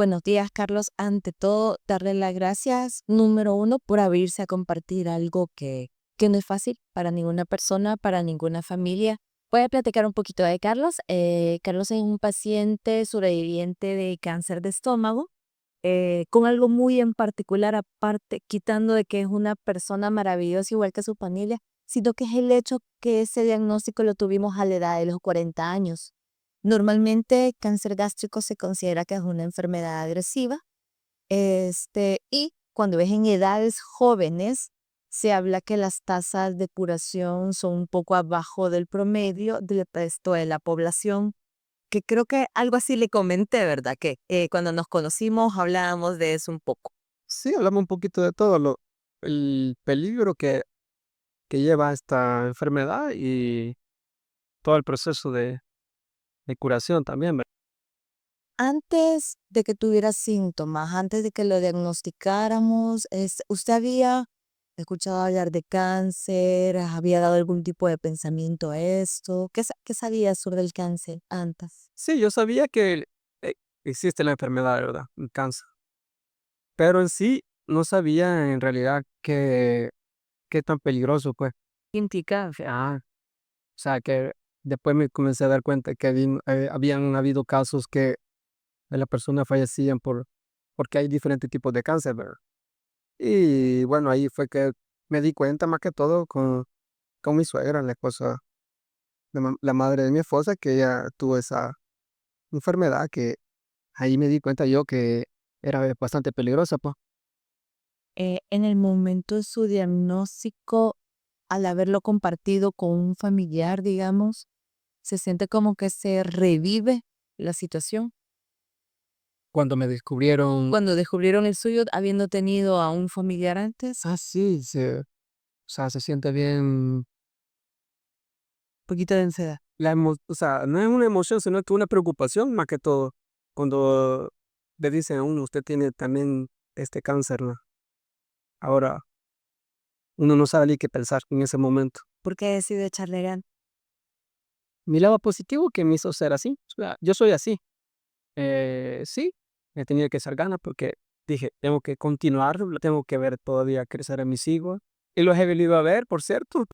Buenos días, Carlos. Ante todo, darle las gracias, número uno, por abrirse a compartir algo que no es fácil para ninguna persona, para ninguna familia. Voy a platicar un poquito de Carlos. Carlos es un paciente sobreviviente de cáncer de estómago, con algo muy en particular, aparte, quitando de que es una persona maravillosa igual que su familia, sino que es el hecho que ese diagnóstico lo tuvimos a la edad de los 40 años. Normalmente, cáncer gástrico se considera que es una enfermedad agresiva, y cuando es en edades jóvenes, se habla que las tasas de curación son un poco abajo del promedio del resto de la población, que creo que algo así le comenté, ¿verdad? Que cuando nos conocimos hablábamos de eso un poco. Sí, hablamos un poquito de todo el peligro que lleva esta enfermedad y todo el proceso de curación también, ¿verdad? Antes de que tuviera síntomas, antes de que lo diagnosticáramos, ¿usted había escuchado hablar de cáncer? ¿Había dado algún tipo de pensamiento a esto? ¿Qué sabía sobre el cáncer antes? Sí, yo sabía que existe la enfermedad, ¿verdad? El cáncer, pero en sí no sabía en realidad qué tan peligroso, pues. Indica, o sea, que después me comencé a dar cuenta que habían habido casos que las personas fallecían porque hay diferentes tipos de cáncer, ¿verdad? Y bueno, ahí fue que me di cuenta más que todo con mi suegra, la esposa, la madre de mi esposa, que ella tuvo esa enfermedad que ahí me di cuenta yo que era bastante peligrosa, pues. En el momento de su diagnóstico, al haberlo compartido con un familiar, digamos, se siente como que se revive la situación. Cuando me descubrieron, Cuando descubrieron el suyo, habiendo tenido a un familiar antes, sí, o sea, se siente bien, poquito de ansiedad. o sea, no es una emoción, sino que una preocupación más que todo. Cuando le dicen a uno, usted tiene también este cáncer, ¿no? Ahora, uno no sabe ni qué pensar en ese momento. ¿Por qué decide echarle ganas? Mi lado positivo que me hizo ser así, o sea, yo soy así. Sí, he tenido que echar ganas porque dije, tengo que continuar, tengo que ver todavía crecer a mis hijos. Y los he venido a ver, por cierto.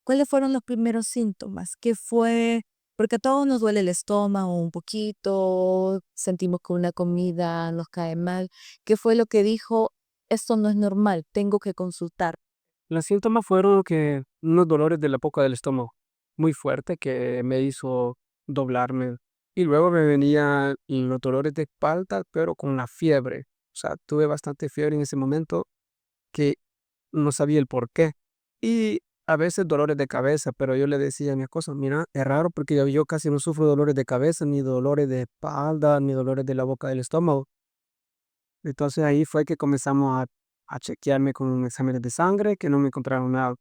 ¿Cuáles fueron los primeros síntomas? ¿Qué fue? Porque a todos nos duele el estómago un poquito, sentimos que una comida nos cae mal. ¿Qué fue lo que dijo? Esto no es normal, tengo que consultar. Los síntomas fueron que unos dolores de la boca del estómago muy fuerte que me hizo doblarme. Y luego me venían los dolores de espalda, pero con la fiebre. O sea, tuve bastante fiebre en ese momento que no sabía el por qué. Y a veces dolores de cabeza, pero yo le decía a mi esposa, mira, es raro porque yo casi no sufro dolores de cabeza, ni dolores de espalda, ni dolores de la boca del estómago. Entonces ahí fue que comenzamos a chequearme con exámenes de sangre, que no me encontraron nada.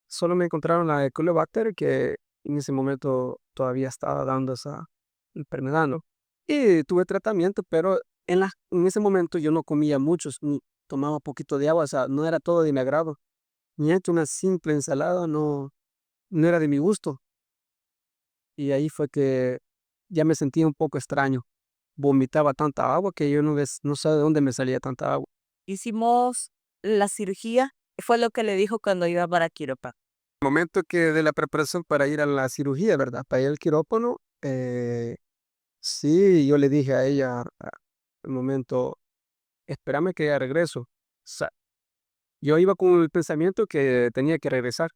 Solo me encontraron la Helicobacter, que en ese momento todavía estaba dando esa enfermedad, ¿no? Y tuve tratamiento, pero en ese momento yo no comía mucho, ni tomaba poquito de agua, o sea, no era todo de mi agrado. Ni hecho una simple ensalada no era de mi gusto. Y ahí fue que ya me sentía un poco extraño. Vomitaba tanta agua que yo no sé de dónde me salía tanta agua. Hicimos la cirugía, fue lo que le dijo cuando iba para quirófano. Momento que de la preparación para ir a la cirugía, ¿verdad? Para ir al quirófano, sí, yo le dije a ella al momento, espérame que ya regreso. O sea, yo iba con el pensamiento que tenía que regresar,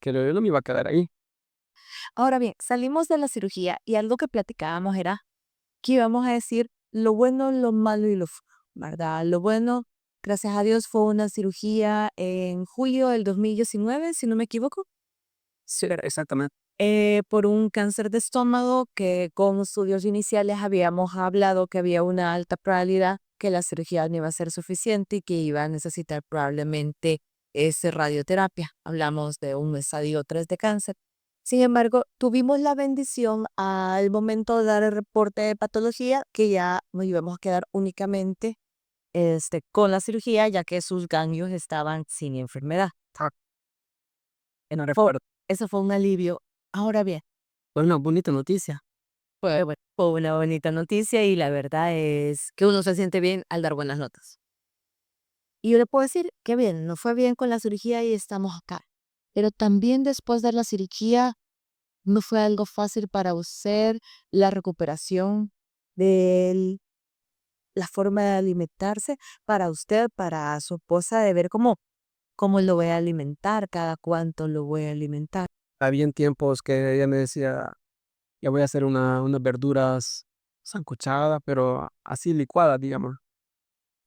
que yo no me iba a quedar ahí. Ahora bien, salimos de la cirugía y algo que platicábamos era que íbamos a decir lo bueno, lo malo y lo feo, ¿verdad? Lo bueno, gracias a Dios, fue una cirugía en julio del 2019, si no me equivoco, Sí, exactamente. por un cáncer de estómago que con estudios iniciales habíamos hablado que había una alta probabilidad que la cirugía no iba a ser suficiente y que iba a necesitar probablemente ese radioterapia. Hablamos de un estadio 3 de cáncer. Sin embargo, tuvimos la bendición al momento de dar el reporte de patología que ya nos íbamos a quedar únicamente con la cirugía, ya que sus ganglios estaban sin enfermedad. Ah, no Fue- recuerdo. Eso fue un alivio. Ahora bien, Fue una bonita noticia. Fue una bonita noticia y la verdad es que uno se siente bien al dar buenas notas. Y yo le puedo decir que bien, no fue bien con la cirugía y estamos acá. Pero también después de la cirugía no fue algo fácil para usted la recuperación de la forma de alimentarse para usted, para su esposa, de ver cómo lo voy a alimentar, cada cuánto lo voy a alimentar. Habían tiempos que ella me decía, ya voy a hacer unas verduras sancochadas, pero así licuadas, digamos.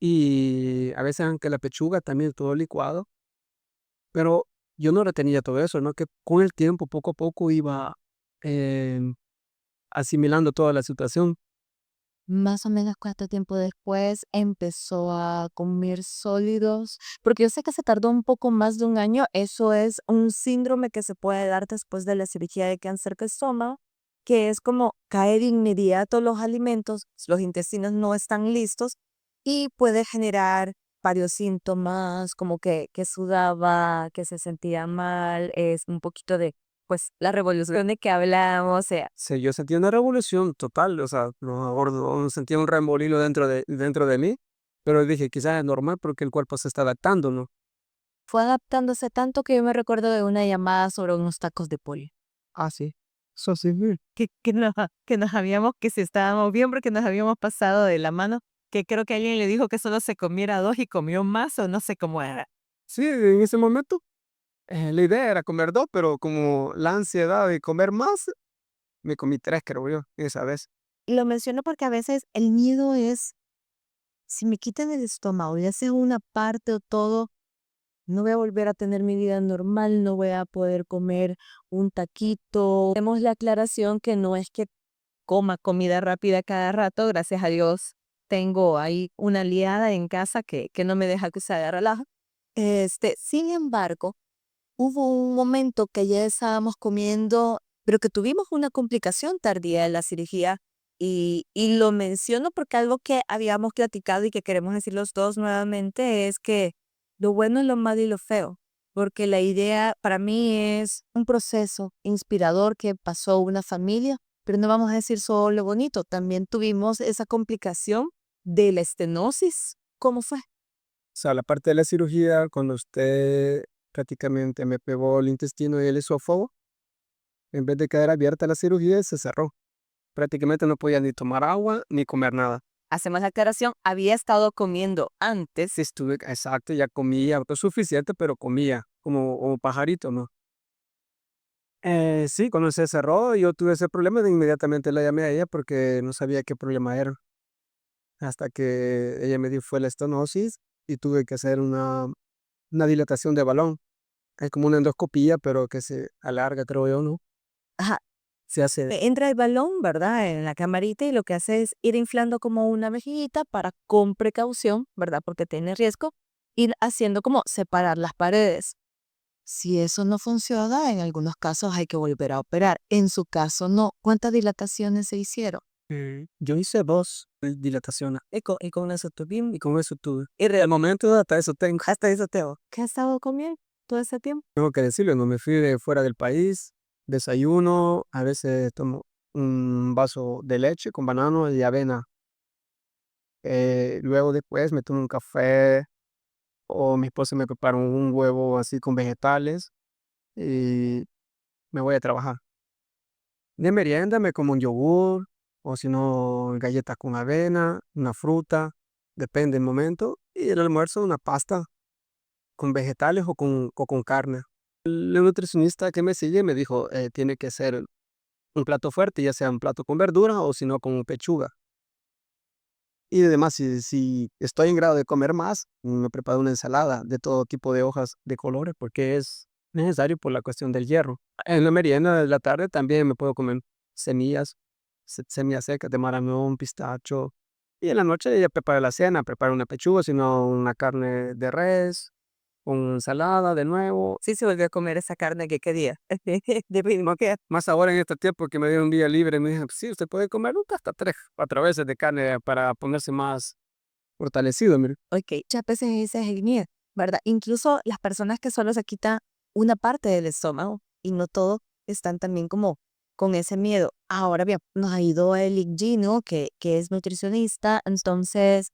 Y a veces aunque la pechuga también todo licuado, pero yo no retenía todo eso, ¿no? Que con el tiempo, poco a poco, iba em, asimilando toda la situación. Más o menos cuánto tiempo después empezó a comer sólidos, porque yo sé que se tardó un poco más de un año. Eso es un síndrome que se puede dar después de la cirugía de cáncer de estómago, que es como caer inmediato los alimentos, los intestinos no están listos y puede generar varios síntomas, como que sudaba, que se sentía mal, es un poquito de, pues, la revolución de que hablamos, o sea, Sí, yo sentía una revolución total, o sea, no sentía un remolino dentro de mí, pero dije, quizás es normal porque el cuerpo se está adaptando, ¿no? fue adaptándose tanto que yo me recuerdo de una llamada sobre unos tacos de pollo. Ah, sí. Eso sí, sí. Que nos habíamos, que si estábamos bien porque nos habíamos pasado de la mano, que creo que alguien le dijo que solo se comiera dos y comió más o no sé cómo era. Sí, en ese momento la idea era comer dos, pero como la ansiedad de comer más, me comí tres, creo yo, esa vez. Y lo menciono porque a veces el miedo es, si me quitan el estómago, ya sea una parte o todo, no voy a volver a tener mi vida normal, no voy a poder comer un taquito. Tenemos la aclaración que no es que coma comida rápida cada rato, gracias a Dios tengo ahí una aliada en casa que no me deja que se haga relajo. Sin embargo, hubo un momento que ya estábamos comiendo, pero que tuvimos una complicación tardía de la cirugía y lo menciono porque algo que habíamos platicado y que queremos decir los dos nuevamente es que lo bueno, lo malo y lo feo, porque la idea para mí es un proceso inspirador que pasó una familia, pero no vamos a decir solo lo bonito, también tuvimos esa complicación de la estenosis. ¿Cómo fue? O sea, la parte de la cirugía, cuando usted prácticamente me pegó el intestino y el esófago, en vez de quedar abierta la cirugía, se cerró. Prácticamente no podía ni tomar agua ni comer nada. Hacemos la aclaración, había estado comiendo antes. Sí, estuve, exacto, ya comía autosuficiente, pero comía como pajarito, ¿no? Sí, cuando se cerró, yo tuve ese problema, de inmediatamente la llamé a ella porque no sabía qué problema era. Hasta que ella me dijo fue la estenosis y tuve que hacer una dilatación de balón. Es como una endoscopía, pero que se alarga, creo yo, ¿no? Ajá, Se hace. entra el balón, ¿verdad? En la camarita y lo que hace es ir inflando como una mejillita para con precaución, ¿verdad? Porque tiene riesgo, ir haciendo como separar las paredes. Si eso no funciona, en algunos casos hay que volver a operar. En su caso, no. ¿Cuántas dilataciones se hicieron? Yo hice dos dilataciones y con eso tuve bien y con eso tuve. Y de momento hasta eso tengo. Hasta eso tengo. ¿Qué has estado comiendo todo ese tiempo? Tengo que decirlo, no me fui de fuera del país, desayuno, a veces tomo un vaso de leche con banano y avena. Luego después me tomo un café o mi esposa me prepara un huevo así con vegetales y me voy a trabajar. De merienda me como un yogur o si no galletas con avena, una fruta, depende del momento. Y el almuerzo una pasta con vegetales o con carne. El nutricionista que me sigue me dijo, tiene que ser un plato fuerte, ya sea un plato con verdura o si no con pechuga. Y además, si estoy en grado de comer más, me preparo una ensalada de todo tipo de hojas de colores porque es necesario por la cuestión del hierro. En la merienda de la tarde también me puedo comer semillas, semillas secas de maramón, pistacho. Y en la noche ya preparo la cena, preparo una pechuga, sino una carne de res, con ensalada de nuevo. Sí se volvió a comer esa carne que quería. De mismo que. Más ahora en este tiempo que me dieron un día libre, me dijeron, sí, usted puede comer hasta 3, 4 veces de carne para ponerse más fortalecido, mire. Ok, muchas veces ese es el miedo, ¿verdad? Incluso las personas que solo se quitan una parte del estómago y no todo, están también como con ese miedo. Ahora bien, nos ayudó Eli Gino, que es nutricionista, entonces,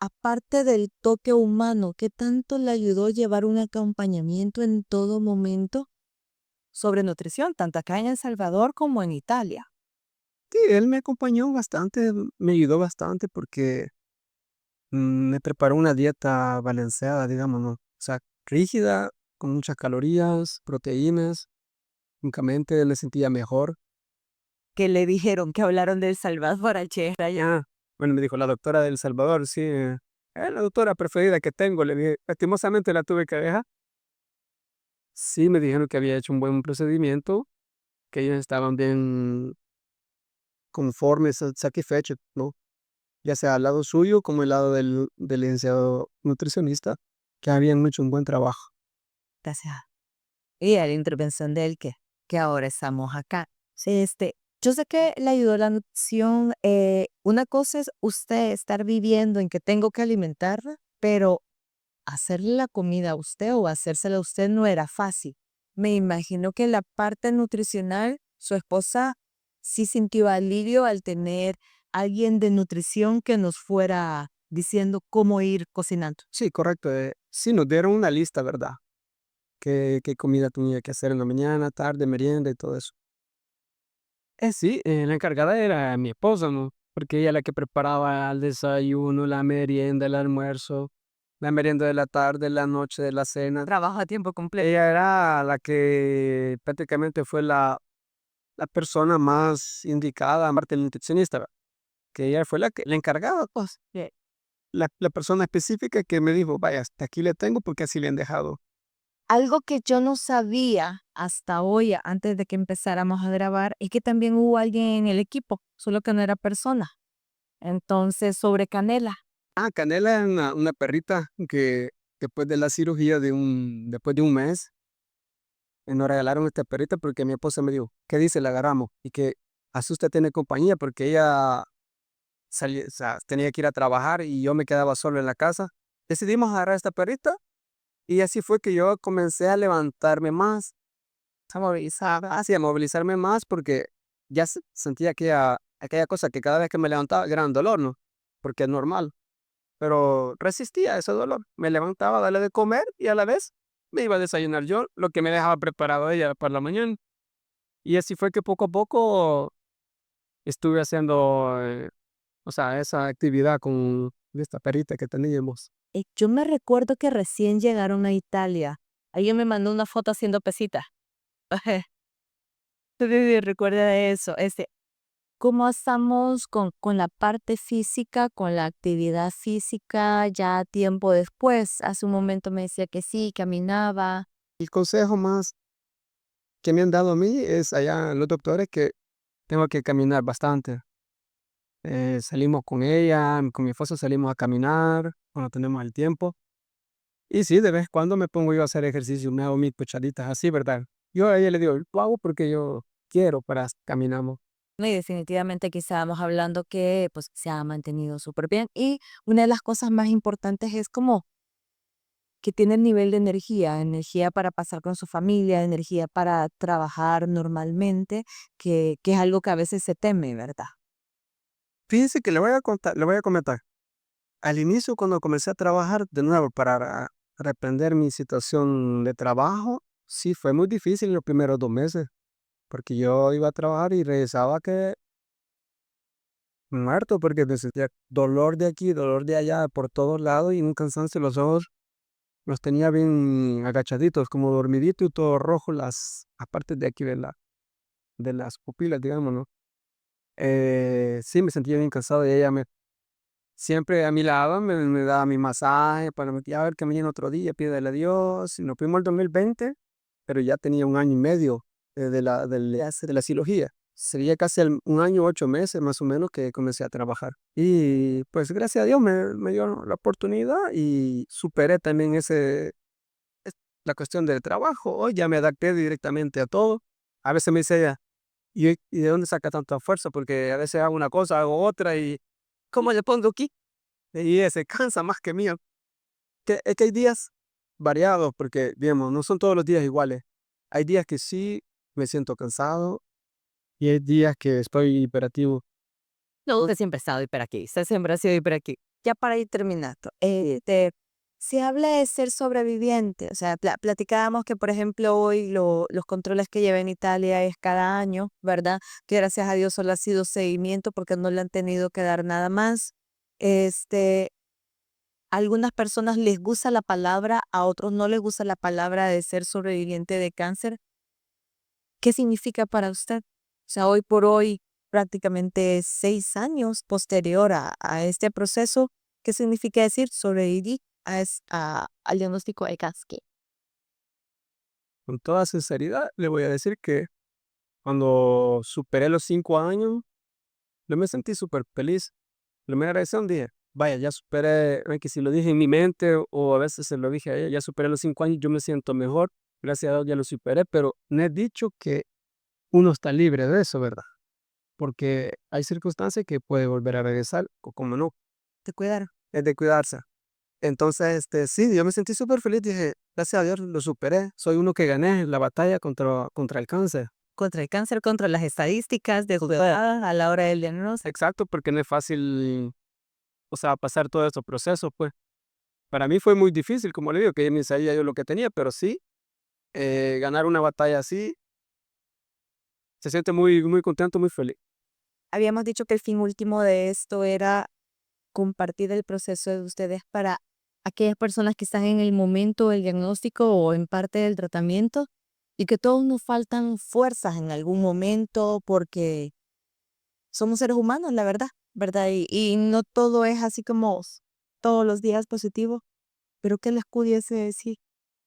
aparte del toque humano, ¿qué tanto le ayudó llevar un acompañamiento en todo momento sobre nutrición, tanto acá en El Salvador como en Italia? Sí, él me acompañó bastante, me ayudó bastante porque me preparó una dieta balanceada, digamos, ¿no? O sea, rígida, con muchas calorías, proteínas. Únicamente me sentía mejor. Que le dijeron que hablaron de El Salvador al chef de allá. Ah, bueno, me dijo la doctora del Salvador, sí, es la doctora preferida que tengo. Le dije, lastimosamente la tuve que dejar. Sí, me dijeron que había hecho un buen procedimiento, que ellos estaban bien conformes, satisfechos, ¿no? Ya sea al lado suyo como el lado del licenciado nutricionista, que habían hecho un buen trabajo. Gracias. Y a la intervención de él que ahora estamos acá. Sí, yo sé que le ayudó la nutrición. Una cosa es usted estar viviendo en que tengo que alimentarla, pero hacerle la comida a usted o hacérsela a usted no era fácil. Me imagino que la parte nutricional, su esposa sí sintió alivio al tener alguien de nutrición que nos fuera diciendo cómo ir cocinando. Sí, correcto. Sí, nos dieron una lista, ¿verdad? Qué comida tenía que hacer en la mañana, tarde, merienda y todo eso. Sí, la encargada era mi esposa, ¿no? Porque ella es la que preparaba el desayuno, la merienda, el almuerzo, la merienda de la tarde, la noche, de la cena. Trabajo a tiempo completo. Ella era la que prácticamente fue la persona más indicada, aparte del nutricionista, ¿verdad? Que ella fue la encargada, pues. La persona específica que me dijo, vaya, hasta aquí le tengo porque así le han dejado. Algo que yo no sabía hasta hoy, antes de que empezáramos a grabar, es que también hubo alguien en el equipo, solo que no era persona. Entonces, sobre Canela. Ah, Canela es una perrita que después de la cirugía después de un mes, nos regalaron esta perrita porque mi esposa me dijo, ¿qué dice? La agarramos. Y que así usted tiene compañía porque ella o sea, tenía que ir a trabajar y yo me quedaba solo en la casa. Decidimos agarrar esta perrita y así fue que yo comencé a levantarme más, a movilizarme más porque ya sentía aquella cosa que cada vez que me levantaba era un dolor, ¿no? Porque es normal. Pero resistía a ese dolor. Me levantaba a darle de comer y a la vez me iba a desayunar yo, lo que me dejaba preparado ella para la mañana. Y así fue que poco a poco estuve haciendo, o sea, esa actividad con esta perrita que teníamos. Yo me recuerdo que recién llegaron a Italia. Alguien me mandó una foto haciendo pesitas. Sí, sí, recuerda eso. ¿Cómo estamos con la parte física, con la actividad física ya tiempo después? Hace un momento me decía que sí, caminaba. El consejo más que me han dado a mí es allá los doctores que tengo que caminar bastante. Salimos con ella, con mi esposa salimos a caminar cuando tenemos el tiempo. Y sí, de vez en cuando me pongo yo a hacer ejercicio, me hago mis puchaditas así, ¿verdad? Yo a ella le digo, lo hago porque yo quiero, caminamos. No, y definitivamente aquí estábamos hablando que pues se ha mantenido súper bien. Y una de las cosas más importantes es como que tiene el nivel de energía, energía para pasar con su familia, energía para trabajar normalmente, que es algo que a veces se teme, ¿verdad? Fíjense que le voy a contar, le voy a comentar. Al inicio, cuando comencé a trabajar de nuevo para reprender mi situación de trabajo, sí fue muy difícil los primeros 2 meses, porque yo iba a trabajar y regresaba que muerto, porque me sentía dolor de aquí, dolor de allá, por todos lados y un cansancio, los ojos los tenía bien agachaditos, como dormidito y todo rojo, las partes de aquí de las pupilas, digamos, ¿no? Sí, me sentía bien cansado y ella siempre a mi lado me daba mi masaje para me a ver que mañana otro día, pídele a Dios. Y nos fuimos el 2020, pero ya tenía 1 año y medio de la cirugía. Sería casi un año, 8 meses más o menos que comencé a trabajar. Y pues gracias a Dios me dio la oportunidad y superé también la cuestión del trabajo. Hoy ya me adapté directamente a todo. A veces me dice ella, ¿y de dónde saca tanta fuerza? Porque a veces hago una cosa, hago otra y ¿cómo le pongo aquí? Y ella se cansa más que mío. Es que hay días variados porque, digamos, no son todos los días iguales. Hay días que sí me siento cansado y hay días que estoy hiperactivo. No, usted siempre ha estado aquí, usted siempre ha sido aquí. Ya para ir terminando, se habla de ser sobreviviente, o sea, platicábamos que, por ejemplo, hoy los controles que lleva en Italia es cada año, ¿verdad? Que gracias a Dios solo ha sido seguimiento porque no le han tenido que dar nada más. Este, a algunas personas les gusta la palabra, a otros no les gusta la palabra de ser sobreviviente de cáncer. ¿Qué significa para usted? O sea, hoy por hoy, prácticamente 6 años posterior a este proceso, ¿qué significa decir sobrevivir al diagnóstico de cáncer? Con toda sinceridad, le voy a decir que cuando superé los 5 años, yo me sentí súper feliz. La primera reacción dije, vaya, ya superé, que si lo dije en mi mente o a veces se lo dije a ella, ya superé los 5 años, yo me siento mejor, gracias a Dios ya lo superé, pero no he dicho que uno está libre de eso, ¿verdad? Porque hay circunstancias que puede volver a regresar, o como no, ¿Te cuidaron? es de cuidarse. Entonces, sí, yo me sentí súper feliz, dije, gracias a Dios lo superé, soy uno que gané la batalla contra el cáncer. Contra el cáncer, contra las estadísticas de a la hora del diagnóstico. Exacto, porque no es fácil, o sea, pasar todos estos procesos, pues. Para mí fue muy difícil, como le digo, que yo ni sabía yo lo que tenía, pero sí, ganar una batalla así, se siente muy, muy contento, muy feliz. Habíamos dicho que el fin último de esto era compartir el proceso de ustedes para aquellas personas que están en el momento del diagnóstico o en parte del tratamiento y que todos nos faltan fuerzas en algún momento porque somos seres humanos, la verdad, ¿verdad? Y no todo es así como todos los días positivo, pero ¿qué les pudiese decir?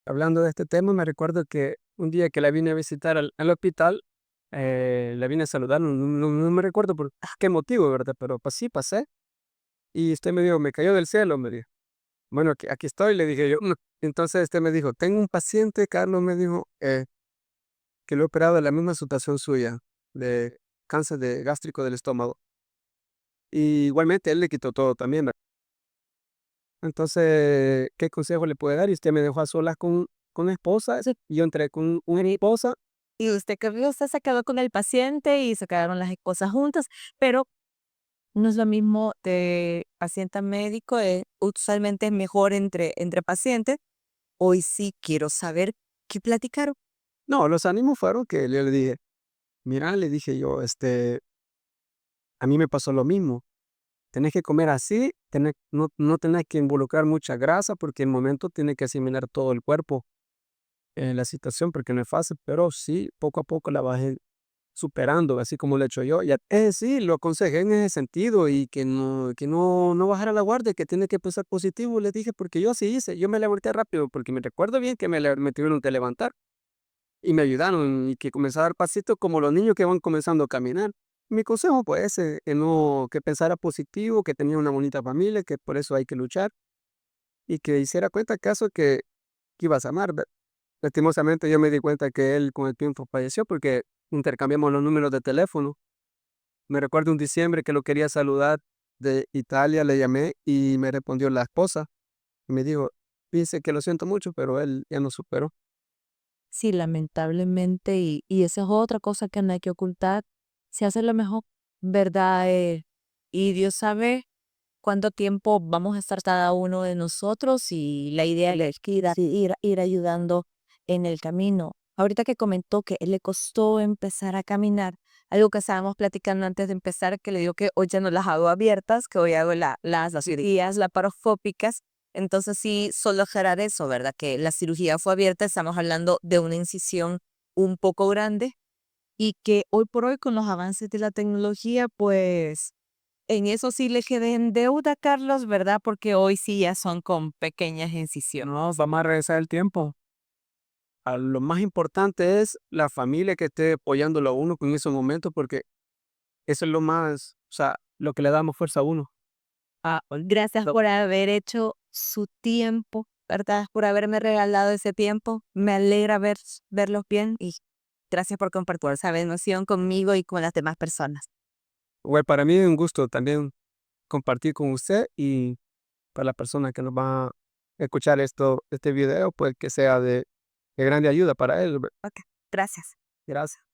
Hablando de este tema, me recuerdo que un día que la vine a visitar al hospital, la vine a saludar, no me recuerdo por qué motivo, ¿verdad? Pero pues sí, pasé y usted me dijo, me cayó del cielo, me dijo. Bueno, aquí estoy, le dije yo. Entonces me dijo, tengo un paciente, Carlos, me dijo, que lo he operado de la misma situación suya, de cáncer de gástrico del estómago. Y igualmente él le quitó todo también, ¿verdad? Entonces, ¿qué consejo le puede dar? Y usted me dejó a solas con la esposa, Sí. y yo entré con una esposa. Y usted se quedó con el paciente y se quedaron las esposas juntas, pero no es lo mismo de paciente a médico, usualmente es mejor entre pacientes. Hoy sí quiero saber qué platicaron. No, los ánimos fueron que yo le dije, mira, le dije yo, a mí me pasó lo mismo. Tenés que comer así, no tenés que involucrar mucha grasa porque en el momento tiene que asimilar todo el cuerpo la situación porque no es fácil, pero sí, poco a poco la vas a ir superando, así como lo he hecho yo. Ya, sí, lo aconsejé en ese sentido y que no bajara la guardia, que tiene que pensar positivo, le dije, porque yo así hice, yo me levanté rápido, porque me recuerdo bien que me tuvieron que levantar y me ayudaron y que comencé a dar pasitos como los niños que van comenzando a caminar. Mi consejo pues ese, que pensara positivo, que tenía una bonita familia, que por eso hay que luchar y que hiciera cuenta caso que ibas a amar. Lastimosamente yo me di cuenta que él con el tiempo falleció porque intercambiamos los números de teléfono. Me recuerdo un diciembre que lo quería saludar de Italia, le llamé y me respondió la esposa y me dijo, dice que lo siento mucho, pero él ya no superó. Sí, lamentablemente, y esa es otra cosa que no hay que ocultar, se hace lo mejor, ¿verdad? Y Dios sabe cuánto tiempo vamos a estar cada uno de nosotros y la idea es que ir ayudando en el camino. Ahorita que comentó que le costó empezar a caminar, algo que estábamos platicando antes de empezar, que le digo que hoy ya no las hago abiertas, que hoy hago las cirugías laparoscópicas. Entonces sí, solo aclarar eso, ¿verdad? Que la cirugía fue abierta, estamos hablando de una incisión un poco grande y que hoy por hoy con los avances de la tecnología, pues en eso sí le quedé en deuda, Carlos, ¿verdad? Porque hoy sí ya son con pequeñas incisiones. No, vamos a regresar el tiempo. Lo más importante es la familia que esté apoyándolo a uno en esos momentos, porque eso es lo más, o sea, lo que le damos fuerza a uno. Pues, gracias por haber hecho su tiempo, ¿verdad? Por haberme regalado ese tiempo. Me alegra verlos bien y gracias por compartir esa emoción conmigo y con las demás personas. Bueno, para mí es un gusto también compartir con usted y para la persona que nos va a escuchar este video, pues que sea de grande ayuda para él. Ok, gracias. Gracias.